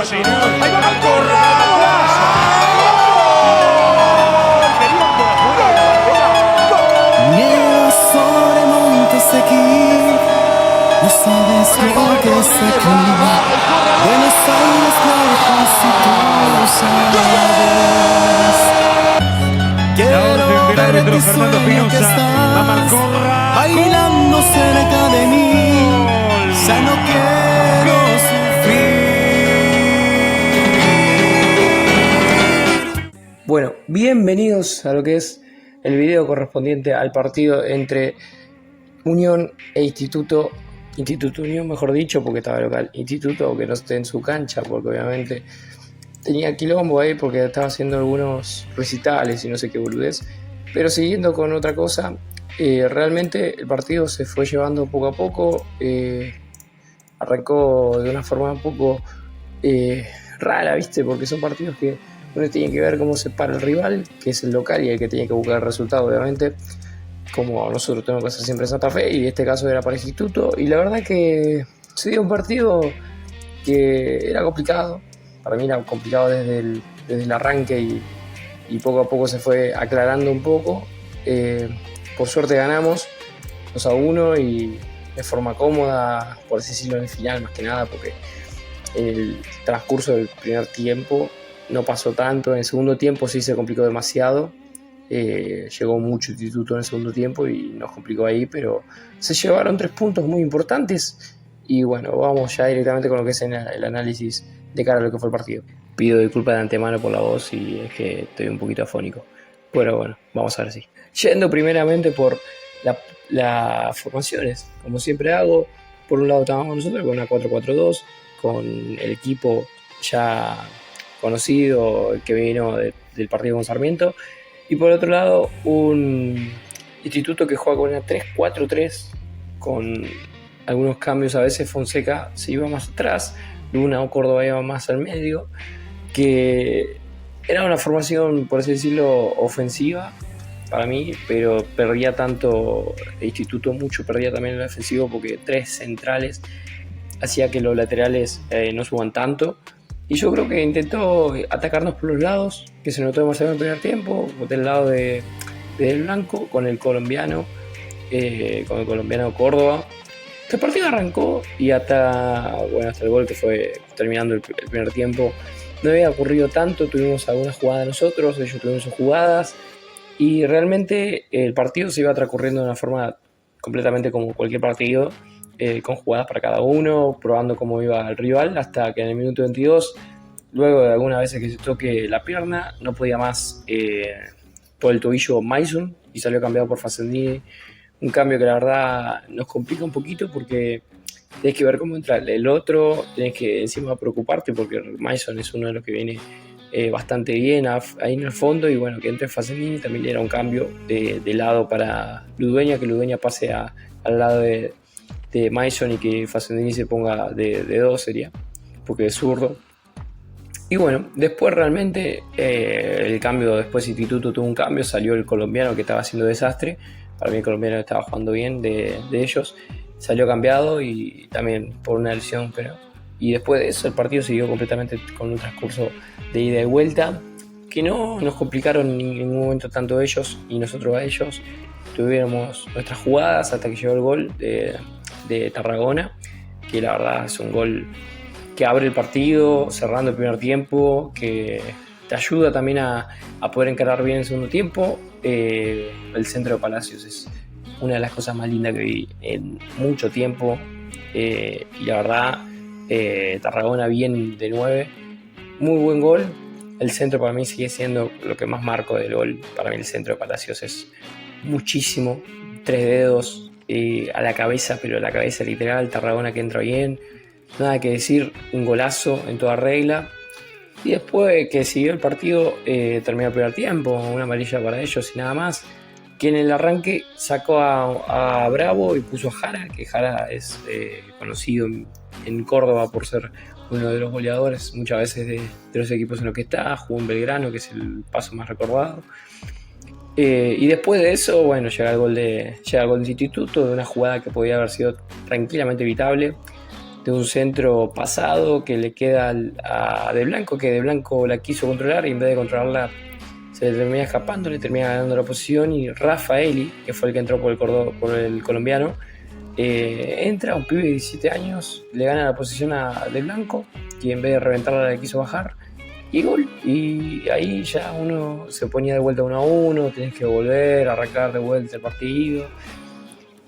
¡Ahí va Malcorra! Nieva sobre montes aquí, no sabes lo que es aquí. Buenos Aires lejos y tú sabes. Quiero El ver árbitro que Fernando sueño que Espinosa va estás Malcorra. bailando cerca de mí. Ya no quiero sufrir. Bueno, bienvenidos a lo que es el video correspondiente al partido entre Unión e Instituto Unión, mejor dicho, porque estaba local, Instituto, aunque no esté en su cancha, porque obviamente tenía quilombo ahí porque estaba haciendo algunos recitales y no sé qué boludez. Pero siguiendo con otra cosa, realmente el partido se fue llevando poco a poco, arrancó de una forma un poco rara, ¿viste? Porque son partidos que uno tiene que ver cómo se para el rival, que es el local y el que tiene que buscar el resultado, obviamente, como nosotros tenemos que hacer siempre en Santa Fe, y en este caso era para Instituto, y la verdad que se dio un partido que era complicado, para mí era complicado desde el arranque y poco a poco se fue aclarando un poco. Por suerte ganamos 2-1 y de forma cómoda, por así decirlo, en el final más que nada, porque en el transcurso del primer tiempo no pasó tanto. En el segundo tiempo sí se complicó demasiado, llegó mucho Instituto en el segundo tiempo y nos complicó ahí, pero se llevaron 3 puntos muy importantes. Y bueno, vamos ya directamente con lo que es el análisis de cara a lo que fue el partido. Pido disculpas de antemano por la voz y es que estoy un poquito afónico, pero bueno, vamos a ver si. Yendo primeramente por las formaciones, como siempre hago. Por un lado estábamos nosotros con una 4-4-2, con el equipo ya conocido que vino del partido con Sarmiento, y por otro lado un Instituto que juega con una 3-4-3 con algunos cambios. A veces Fonseca se iba más atrás, Luna o Córdoba iba más al medio, que era una formación, por así decirlo, ofensiva para mí, pero perdía tanto el Instituto, mucho perdía también el ofensivo, porque 3 centrales hacía que los laterales no suban tanto. Y yo creo que intentó atacarnos por los lados, que se notó demasiado en el primer tiempo, del lado del blanco, con el colombiano Córdoba. El partido arrancó y hasta el gol, que fue terminando el primer tiempo, no había ocurrido tanto. Tuvimos algunas jugadas nosotros, ellos tuvieron sus jugadas, y realmente el partido se iba transcurriendo de una forma completamente como cualquier partido, con jugadas para cada uno, probando cómo iba el rival, hasta que en el minuto 22, luego de algunas veces que se toque la pierna, no podía más por el tobillo Mason y salió cambiado por Facendini. Un cambio que la verdad nos complica un poquito, porque tenés que ver cómo entra el otro, tenés que encima preocuparte porque Mason es uno de los que viene bastante bien ahí en el fondo, y bueno, que entre Facendini también era un cambio de lado para Ludueña, que Ludueña pase al lado de Mason y que Facendini se ponga de 2 sería, porque es zurdo. Y bueno, después realmente el cambio, después Instituto tuvo un cambio, salió el colombiano que estaba haciendo desastre. Para mí el colombiano estaba jugando bien de ellos, salió cambiado y también por una lesión, pero. Y después de eso el partido siguió completamente con un transcurso de ida y vuelta, que no nos complicaron en ningún momento tanto ellos y nosotros a ellos. Tuviéramos nuestras jugadas hasta que llegó el gol de Tarragona, que la verdad es un gol que abre el partido cerrando el primer tiempo, que te ayuda también a poder encarar bien el segundo tiempo. El centro de Palacios es una de las cosas más lindas que vi en mucho tiempo, y la verdad Tarragona bien de 9, muy buen gol. El centro para mí sigue siendo lo que más marco del gol. Para mí el centro de Palacios es muchísimo, 3 dedos a la cabeza, pero a la cabeza literal. Tarragona que entra bien, nada que decir, un golazo en toda regla. Y después que siguió el partido, terminó el primer tiempo, una amarilla para ellos y nada más, que en el arranque sacó a Bravo y puso a Jara, que Jara es conocido en Córdoba por ser uno de los goleadores muchas veces de los equipos en los que está. Jugó en Belgrano, que es el paso más recordado. Y después de eso, bueno, llega el gol de Instituto, de una jugada que podía haber sido tranquilamente evitable. de un centro pasado que le queda a De Blanco, que De Blanco la quiso controlar y en vez de controlarla se le termina escapando, le termina ganando la posición y Raffaeli, que fue el que entró por el colombiano, entra un pibe de 17 años, le gana la posición a De Blanco, que en vez de reventarla le quiso bajar, y gol. Y ahí ya uno se ponía de vuelta 1-1, tenés que volver a arrancar de vuelta el partido.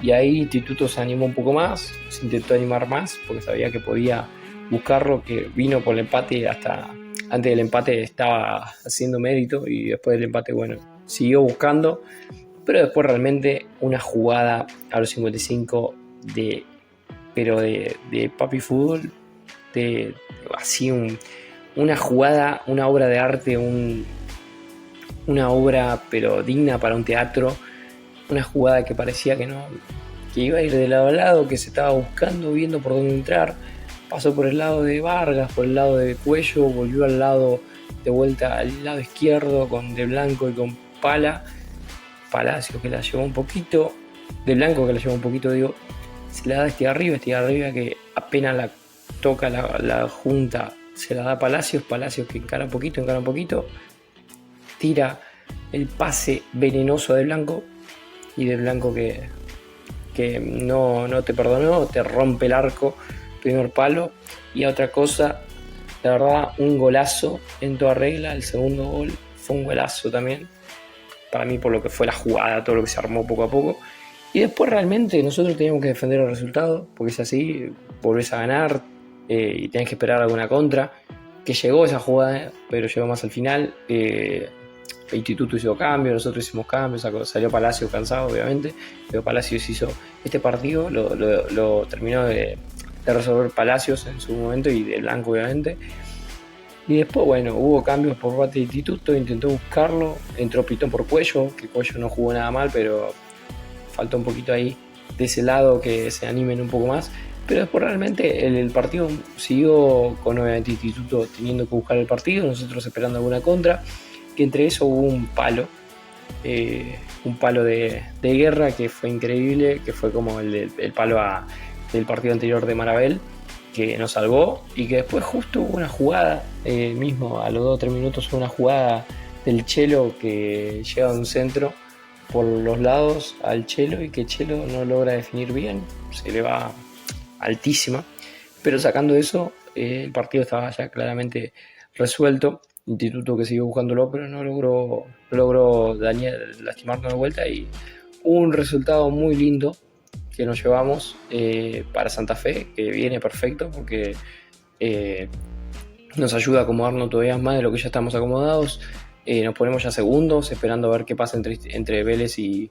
Y ahí Instituto se animó un poco más, se intentó animar más, porque sabía que podía buscarlo, que vino por el empate, hasta antes del empate estaba haciendo mérito, y después del empate, bueno, siguió buscando, pero después realmente una jugada a los 55 de papi fútbol, así una jugada, una obra de arte, una obra pero digna para un teatro, una jugada que parecía que iba a ir de lado a lado, que se estaba buscando, viendo por dónde entrar, pasó por el lado de Vargas, por el lado de Cuello, volvió al lado de vuelta al lado izquierdo con De Blanco y con Palacio, que la llevó un poquito, De Blanco que la llevó un poquito, digo, se la da este arriba que apenas la toca la junta, se la da Palacios que encara un poquito, tira el pase venenoso de Blanco, y De Blanco que no te perdonó, te rompe el arco, primer palo. Y otra cosa, la verdad, un golazo en toda regla. El segundo gol fue un golazo también, para mí, por lo que fue la jugada, todo lo que se armó poco a poco. Y después realmente nosotros teníamos que defender el resultado, porque es así, volvés a ganar y tenés que esperar alguna contra, que llegó esa jugada, pero llegó más al final. El Instituto hizo cambios, nosotros hicimos cambios, salió Palacios cansado obviamente, pero Palacios hizo este partido, lo terminó de resolver Palacios en su momento, y De Blanco obviamente. Y después, bueno, hubo cambios por parte del Instituto, intentó buscarlo, entró Pitón por Cuello, que Cuello no jugó nada mal, pero faltó un poquito ahí de ese lado que se animen un poco más. Pero después realmente el partido siguió con obviamente Instituto teniendo que buscar el partido, nosotros esperando alguna contra, que entre eso hubo un palo de Guerra que fue increíble, que fue como el palo del partido anterior de Marabel, que nos salvó, y que después justo hubo una jugada, mismo a los 2 o 3 minutos hubo una jugada del Chelo que llega a un centro por los lados al Chelo, y que Chelo no logra definir bien, se le va altísima, pero sacando eso el partido estaba ya claramente resuelto. Instituto que siguió buscándolo, pero no logró lastimarnos de vuelta, y un resultado muy lindo que nos llevamos para Santa Fe, que viene perfecto porque nos ayuda a acomodarnos todavía más de lo que ya estamos acomodados. Nos ponemos ya segundos, esperando a ver qué pasa entre Vélez y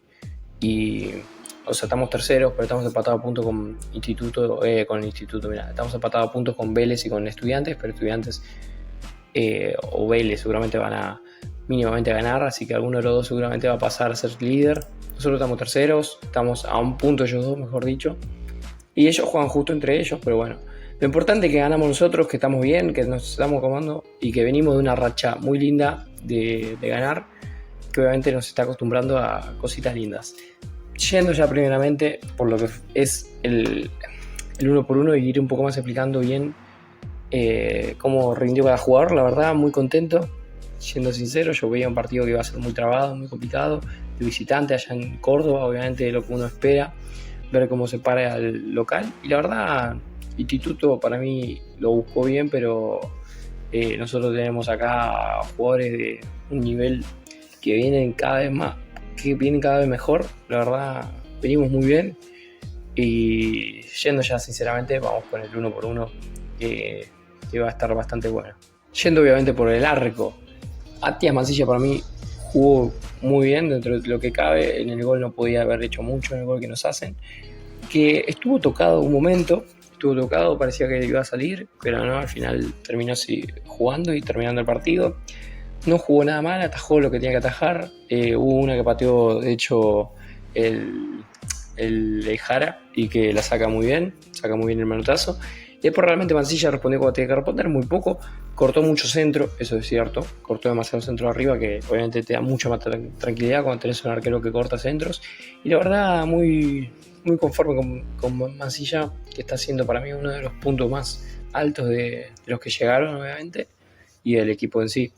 o sea, estamos terceros, pero estamos empatados a puntos con Instituto, mirá, estamos empatados a puntos con Vélez y con Estudiantes, pero Estudiantes o Vélez seguramente van a mínimamente ganar, así que alguno de los dos seguramente va a pasar a ser líder. Nosotros estamos terceros, estamos a un punto ellos dos, mejor dicho, y ellos juegan justo entre ellos, pero bueno, lo importante es que ganamos nosotros, que estamos bien, que nos estamos acomodando y que venimos de una racha muy linda de ganar, que obviamente nos está acostumbrando a cositas lindas. Yendo ya primeramente por lo que es el 1x1 y ir un poco más explicando bien cómo rindió cada jugador, la verdad muy contento, siendo sincero. Yo veía un partido que iba a ser muy trabado, muy complicado, de visitante allá en Córdoba, obviamente de lo que uno espera, ver cómo se para al local, y la verdad Instituto para mí lo buscó bien, pero nosotros tenemos acá jugadores de un nivel que vienen cada vez mejor, la verdad venimos muy bien, y yendo ya sinceramente vamos con el 1x1 que va a estar bastante bueno. Yendo obviamente por el arco, Matías Mancilla para mí jugó muy bien dentro de lo que cabe. En el gol no podía haber hecho mucho, en el gol que nos hacen, que estuvo tocado un momento, parecía que iba a salir, pero no, al final terminó jugando y terminando el partido. No jugó nada mal, atajó lo que tenía que atajar. Hubo una que pateó, de hecho, el Jara, y que la saca muy bien el manotazo. Después realmente Mancilla respondió cuando tenía que responder, muy poco. Cortó mucho centro, eso es cierto. Cortó demasiado centro arriba, que obviamente te da mucha más tranquilidad cuando tenés un arquero que corta centros. Y la verdad, muy conforme con Mancilla, que está siendo para mí uno de los puntos más altos de los que llegaron, obviamente, y del equipo en sí.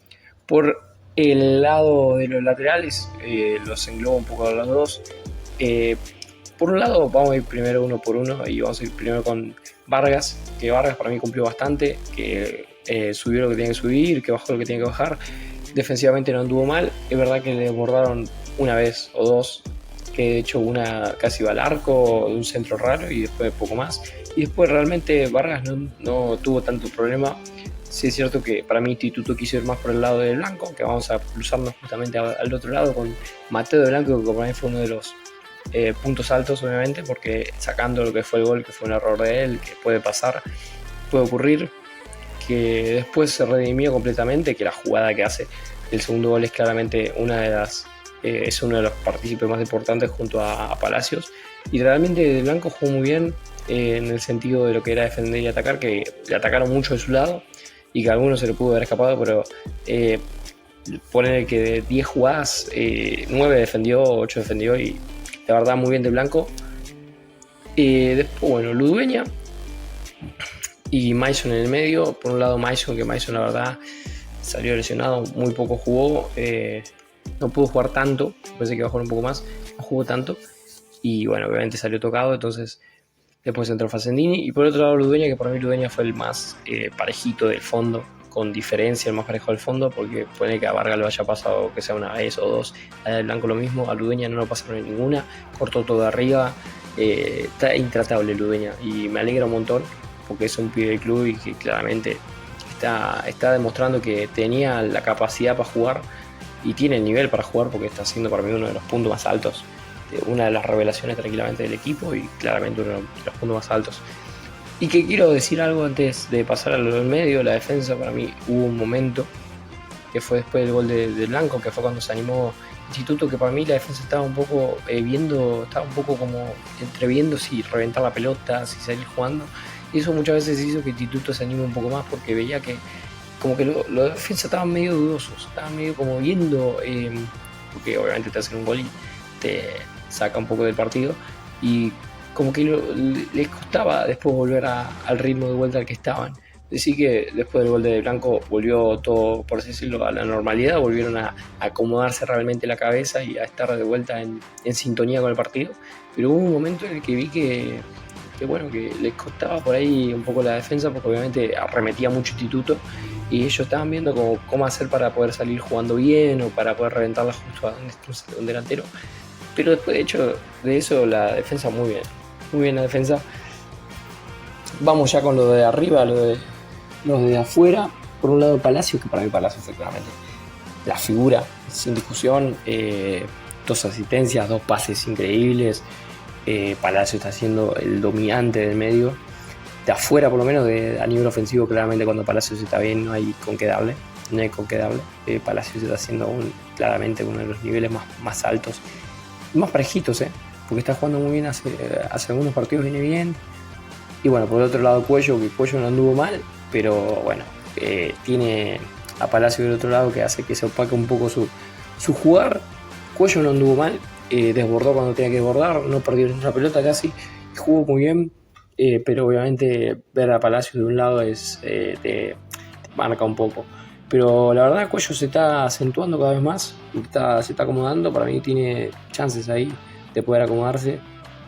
Por el lado de los laterales, los englobo un poco a los dos. Por un lado, vamos a ir primero uno por uno y vamos a ir primero con Vargas, que Vargas para mí cumplió bastante, que subió lo que tenía que subir, que bajó lo que tenía que bajar. Defensivamente no anduvo mal, es verdad que le desbordaron una vez o dos, que de hecho una casi iba al arco de un centro raro y después poco más. Y después realmente Vargas no tuvo tanto problema. Sí es cierto que para mí Instituto quiso ir más por el lado de Blanco, que vamos a cruzarnos justamente al otro lado con Mateo de Blanco, que para mí fue uno de los puntos altos, obviamente, porque sacando lo que fue el gol, que fue un error de él, que puede pasar, puede ocurrir, que después se redimió completamente, que la jugada que hace el segundo gol es claramente es uno de los partícipes más importantes junto a Palacios, y realmente de Blanco jugó muy bien en el sentido de lo que era defender y atacar, que le atacaron mucho de su lado y que a algunos se le pudo haber escapado, pero poner que de 10 jugadas 9 defendió, 8 defendió, y la verdad muy bien de Blanco. Después, bueno, Ludueña y Mason en el medio. Por un lado Mason, que Mason la verdad salió lesionado, muy poco jugó, no pudo jugar tanto, pensé que iba a jugar un poco más, no jugó tanto, y bueno, obviamente salió tocado, entonces después entró Facendini. Y por otro lado Ludueña, que para mí Ludueña fue el más parejito del fondo, con diferencia el más parejo del fondo, porque puede que a Vargas lo haya pasado que sea una vez o dos, a de Blanco lo mismo, a Ludueña no lo pasaron en ninguna, cortó todo de arriba, está intratable Ludueña, y me alegra un montón porque es un pibe del club y que claramente está demostrando que tenía la capacidad para jugar y tiene el nivel para jugar, porque está siendo para mí uno de los puntos más altos, una de las revelaciones tranquilamente del equipo y claramente uno de los puntos más altos. Y que quiero decir algo antes de pasar a lo del medio. La defensa, para mí hubo un momento que fue después del gol de Blanco, que fue cuando se animó Instituto, que para mí la defensa estaba un poco estaba un poco como entreviendo si reventar la pelota, si salir jugando, y eso muchas veces hizo que Instituto se anime un poco más, porque veía que como que los de defensa estaban medio dudosos, estaban medio como viendo, porque obviamente te hacen un gol y te saca un poco del partido, y como que les costaba después volver al ritmo de vuelta al que estaban. Así que después del gol de Blanco volvió todo, por así decirlo, a la normalidad, volvieron a acomodarse realmente la cabeza y a estar de vuelta en sintonía con el partido. Pero hubo un momento en el que vi que les costaba por ahí un poco la defensa, porque obviamente arremetía mucho Instituto y ellos estaban viendo cómo hacer para poder salir jugando bien o para poder reventarla justo a un delantero. Pero después de eso la defensa muy bien la defensa. Vamos ya con lo de arriba, los de afuera. Por un lado Palacio, que para mí Palacio fue claramente la figura, sin discusión, 2 asistencias, 2 pases increíbles. Palacio está siendo el dominante del medio, de afuera por lo menos, a nivel ofensivo. Claramente cuando Palacio está bien no hay con qué darle. Palacio está haciendo claramente uno de los niveles más altos y más parejitos, porque está jugando muy bien hace algunos partidos, viene bien. Y bueno, por el otro lado Cuello, que Cuello no anduvo mal, pero bueno, tiene a Palacio del otro lado que hace que se opaque un poco su jugar. Cuello no anduvo mal, desbordó cuando tenía que desbordar, no perdió ninguna pelota casi, jugó muy bien, pero obviamente ver a Palacio de un lado te marca un poco. Pero la verdad Cuello se está acentuando cada vez más, se está acomodando. Para mí tiene chances ahí de poder acomodarse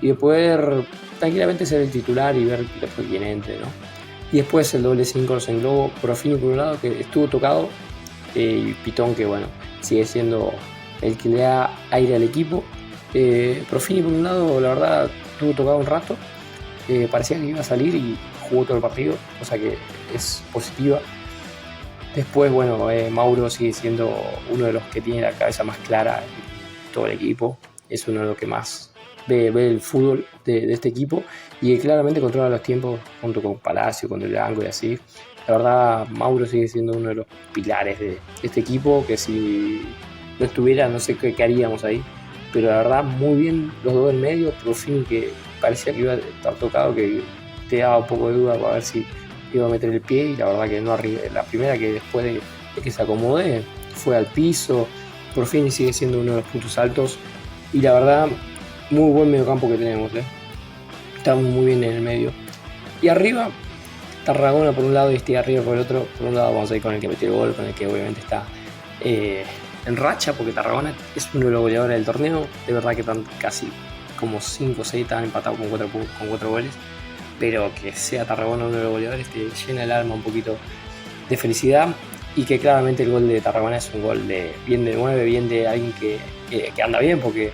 y de poder tranquilamente ser el titular y ver después quién entre, ¿no? Y después el doble 5 los englobo. Profini por un lado, que estuvo tocado, y Pitón, que bueno, sigue siendo el que le da aire al equipo. Profini por un lado, la verdad, estuvo tocado un rato, parecía que iba a salir y jugó todo el partido, cosa que es positiva. Después, bueno, Mauro sigue siendo uno de los que tiene la cabeza más clara en todo el equipo. Es uno de los que más ve el fútbol de este equipo y que claramente controla los tiempos junto con Palacio, con Del Blanco y así. La verdad, Mauro sigue siendo uno de los pilares de este equipo, que si no estuviera no sé qué haríamos ahí. Pero la verdad, muy bien los dos del medio. Por fin, que parecía que iba a estar tocado, que te daba un poco de duda para ver si iba a meter el pie, y la verdad que no arriesgué. La primera que después de que se acomode fue al piso. Por fin sigue siendo uno de los puntos altos, y la verdad muy buen mediocampo que tenemos, estamos muy bien en el medio. Y arriba Tarragona por un lado y este arriba por el otro. Por un lado vamos a ir con el que metió el gol, con el que obviamente está en racha, porque Tarragona es uno de los goleadores del torneo. De verdad que están casi como 5 o 6 están empatados con 4 goles, pero que sea Tarragona uno de los goleadores te llena el alma un poquito de felicidad. Y que claramente el gol de Tarragona es un gol bien de 9, bien de alguien que anda bien, porque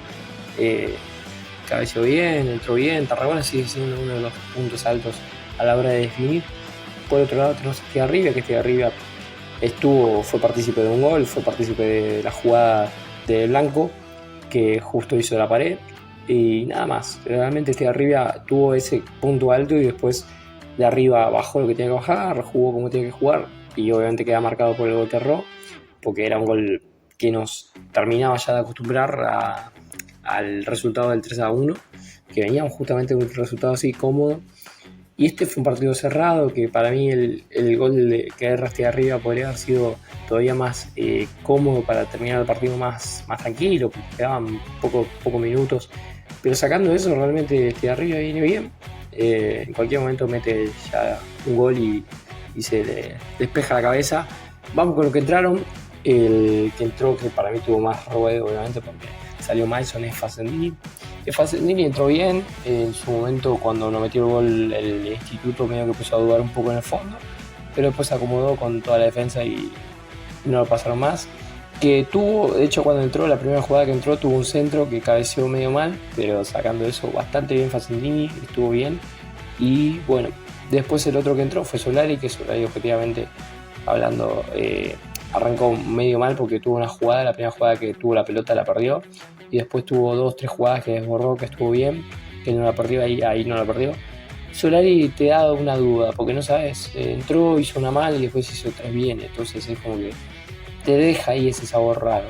cabeció bien, entró bien. Tarragona sigue siendo uno de los puntos altos a la hora de definir. Por otro lado tenemos este arriba, que este arriba fue partícipe de un gol, fue partícipe de la jugada de Blanco, que justo hizo la pared, y nada más. Realmente este arriba tuvo ese punto alto y después de arriba bajó lo que tenía que bajar, jugó como tenía que jugar, y obviamente queda marcado por el gol que erró, porque era un gol que nos terminaba ya de acostumbrar al resultado del 3-1, que veníamos justamente de un resultado así cómodo. Y este fue un partido cerrado, que para mí el gol que erraste de arriba podría haber sido todavía más cómodo para terminar el partido más tranquilo, porque quedaban pocos minutos. Pero sacando eso, realmente este de arriba viene bien. En cualquier momento mete ya un gol y se le despeja la cabeza. Vamos con lo que entraron. El que entró, que para mí tuvo más ruedo, obviamente, porque salió Mason, es Facendini. Facendini entró bien. En su momento, cuando nos metió el gol, el Instituto medio que empezó a dudar un poco en el fondo, pero después se acomodó con toda la defensa y no lo pasaron más. Que tuvo, de hecho, cuando entró, la primera jugada que entró, tuvo un centro que cabeció medio mal, pero sacando eso bastante bien Facendini, estuvo bien. Y bueno, después el otro que entró fue Solari, que Solari, objetivamente hablando, arrancó medio mal porque tuvo una jugada, la primera jugada que tuvo la pelota la perdió, y después tuvo 2-3 jugadas que desbordó, que estuvo bien, que no la perdió, ahí no la perdió. Solari te da una duda, porque no sabes, entró, hizo una mal y después hizo 3 bien, entonces es como que te deja ahí ese sabor raro.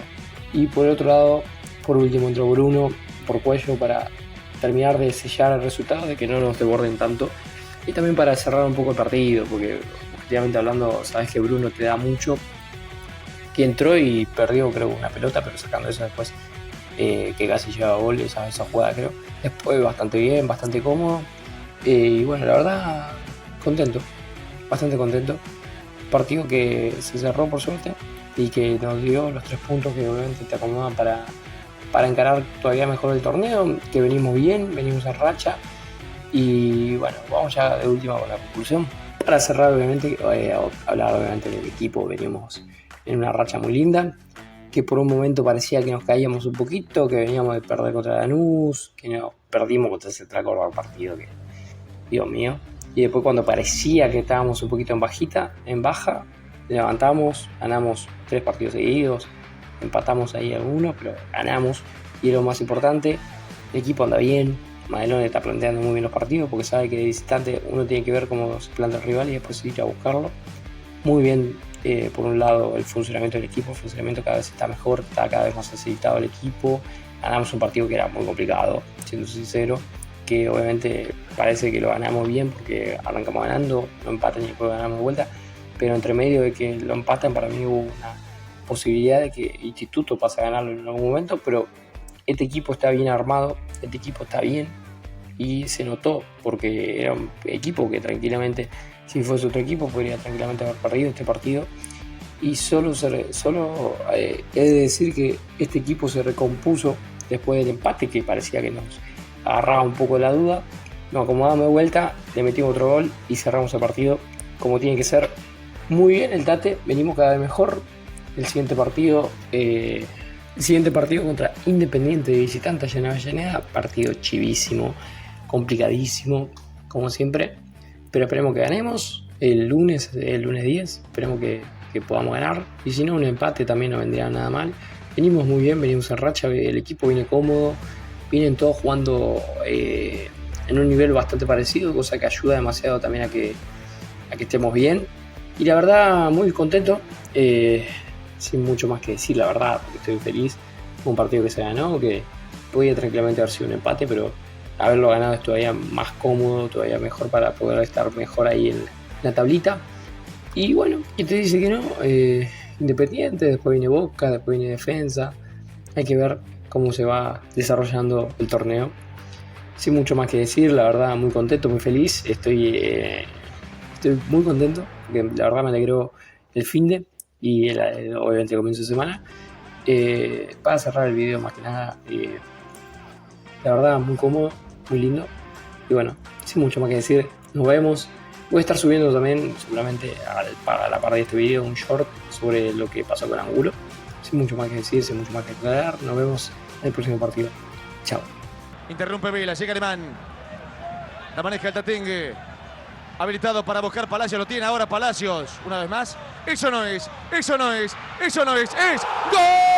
Y por otro lado, por último entró Bruno por Cuello para terminar de sellar el resultado, de que no nos desborden tanto, y también para cerrar un poco el partido, porque objetivamente hablando, sabes que Bruno te da mucho, que entró y perdió creo una pelota, pero sacando eso después, que casi lleva goles a esa jugada creo. Después bastante bien, bastante cómodo, y bueno, la verdad bastante contento. Partido que se cerró por suerte y que nos dio los 3 puntos que obviamente te acomodan para encarar todavía mejor el torneo, que venimos bien, venimos a racha. Y bueno, vamos ya de última con la conclusión. Para cerrar, obviamente, hablar obviamente del equipo. Venimos en una racha muy linda, que por un momento parecía que nos caíamos un poquito, que veníamos de perder contra Lanús, que nos perdimos contra ese Tracor partido, que Dios mío. Y después, cuando parecía que estábamos un poquito en baja, levantamos, ganamos 3 partidos seguidos, empatamos ahí algunos, pero ganamos, y es lo más importante. El equipo anda bien, Madelón está planteando muy bien los partidos, porque sabe que de visitante uno tiene que ver cómo se planta el rival y después ir a buscarlo. Muy bien, por un lado, el funcionamiento del equipo. El funcionamiento cada vez está mejor, está cada vez más aceitado el equipo. Ganamos un partido que era muy complicado, siendo sincero, que obviamente parece que lo ganamos bien porque arrancamos ganando, no empatan y después ganamos de vuelta, pero entre medio de que lo empatan, para mí hubo una posibilidad de que Instituto pase a ganarlo en algún momento, pero este equipo está bien armado, este equipo está bien, y se notó, porque era un equipo que tranquilamente, si fuese otro equipo, podría tranquilamente haber perdido este partido. Y solo he de decir que este equipo se recompuso después del empate, que parecía que nos agarraba un poco la duda. Nos acomodamos de vuelta, le metimos otro gol y cerramos el partido como tiene que ser. Muy bien el Tate, venimos cada vez mejor. El siguiente partido contra Independiente de visitante allá en Avellaneda, partido chivísimo, complicadísimo, como siempre, pero esperemos que ganemos el lunes 10, esperemos que podamos ganar, y si no, un empate también no vendría nada mal. Venimos muy bien, venimos en racha, el equipo viene cómodo, vienen todos jugando en un nivel bastante parecido, cosa que ayuda demasiado también a que estemos bien, y la verdad muy contento, sin mucho más que decir, la verdad, porque estoy feliz. Fue un partido que se ganó, que podía tranquilamente haber sido un empate, pero haberlo ganado es todavía más cómodo, todavía mejor para poder estar mejor ahí en la tablita. Y bueno, y te dice que no, Independiente, después viene Boca, después viene Defensa. Hay que ver cómo se va desarrollando el torneo. Sin mucho más que decir, la verdad muy contento, muy feliz. Estoy muy contento, porque la verdad me alegró el finde y obviamente el comienzo de semana. Para cerrar el video más que nada, la verdad muy cómodo, muy lindo. Y bueno, sin mucho más que decir, nos vemos. Voy a estar subiendo también, seguramente a la par de este video, un short sobre lo que pasó con Angulo. Sin mucho más que decir, sin mucho más que aclarar. Nos vemos en el próximo partido. Chao. Interrumpe Vela, llega Alemán. La maneja el Tatengue. Habilitado para buscar Palacios, lo tiene ahora Palacios. Una vez más. Eso no es, eso no es, eso no es. ¡Es gol!